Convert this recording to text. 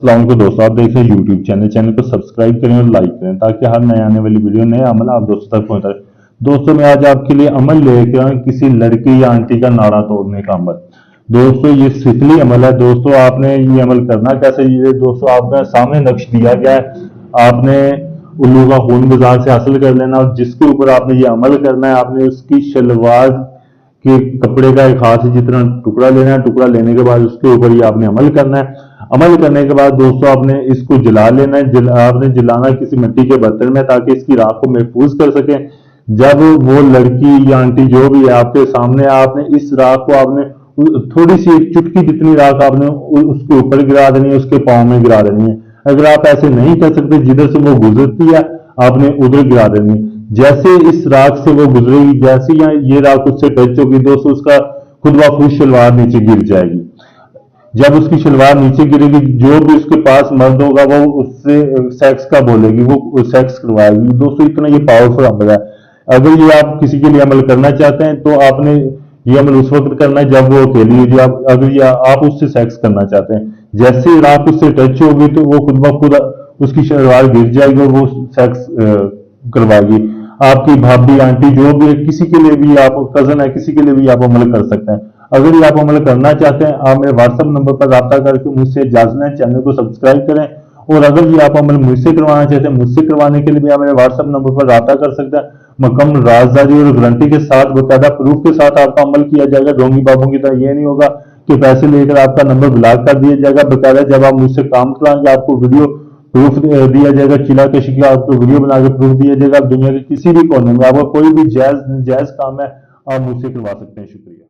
अस्सलाम वालेकुम दोस्तों, आप देख रहे हैं यूट्यूब चैनल को सब्सक्राइब करें और लाइक करें ताकि हर नए आने वाली वीडियो नए अमल आप दोस्तों तक पहुंचाए। दोस्तों मैं आज आपके लिए अमल लेकर आया किसी लड़की या आंटी का नाड़ा तोड़ने का अमल। दोस्तों ये सिफली अमल है। दोस्तों आपने ये अमल करना कैसे, ये दोस्तों आपके सामने नक्श दिया गया है। आपने उल्लू का खून बाजार से हासिल कर लेना और जिसके ऊपर आपने ये अमल करना है, आपने उसकी शलवार के कपड़े का एक हाथ जितना टुकड़ा लेना है। टुकड़ा लेने के बाद उसके ऊपर ये आपने अमल करना है। अमल करने के बाद दोस्तों आपने इसको जला लेना है। आपने जलाना किसी मिट्टी के बर्तन में ताकि इसकी राख को महफूज कर सके। जब वो लड़की या आंटी जो भी है आपके सामने, आपने इस राख को आपने थोड़ी सी एक चुटकी जितनी राख आपने उसके ऊपर गिरा देनी है, उसके पाँव में गिरा देनी है। अगर आप ऐसे नहीं कर सकते, जिधर से वो गुजरती है आपने उधर गिरा देनी है। जैसे इस राख से वो गुजरेगी, जैसे ये राख उससे टच होगी दोस्तों, उसका खुद ब खुद शलवार नीचे गिर जाएगी। जब उसकी शलवार नीचे गिरेगी, जो भी उसके पास मर्द होगा वो उससे सेक्स का बोलेगी, वो सेक्स करवाएगी। दोस्तों इतना ये पावरफुल अमल है। अगर ये आप किसी के लिए अमल करना चाहते हैं तो आपने ये अमल उस वक्त करना है जब वो अकेली होगी। अगर ये आप उससे सेक्स करना चाहते हैं, जैसे ही रात उससे टच होगी तो वो खुद ब खुद उसकी शलवार गिर जाएगी और वो सेक्स करवाएगी। आपकी भाभी, आंटी जो भी है, किसी के लिए भी, आप कजन है, किसी के लिए भी आप अमल कर सकते हैं। अगर ये आप अमल करना चाहते हैं, आप मेरे व्हाट्सएप नंबर पर राब्ता करके मुझसे इजाजत लें, चैनल को सब्सक्राइब करें। और अगर ये आप अमल मुझसे करवाना चाहते हैं, मुझसे करवाने के लिए भी आप मेरे व्हाट्सएप नंबर पर राब्ता कर सकते हैं। मुकम्मल राजदारी और गारंटी के साथ, बकायदा प्रूफ के साथ आपका अमल किया जाएगा। ढोंगी बाबों की तरह ये नहीं होगा कि पैसे लेकर आपका नंबर ब्लॉक कर दिया जाएगा। बकायदा जब आप मुझसे काम कराएंगे, आपको वीडियो प्रूफ दिया जाएगा, चिला कशी का आपको वीडियो बना के प्रूफ दिया जाएगा। दुनिया के किसी भी कोने में आपका कोई भी जायज काम है, आप मुझसे करवा सकते हैं। शुक्रिया।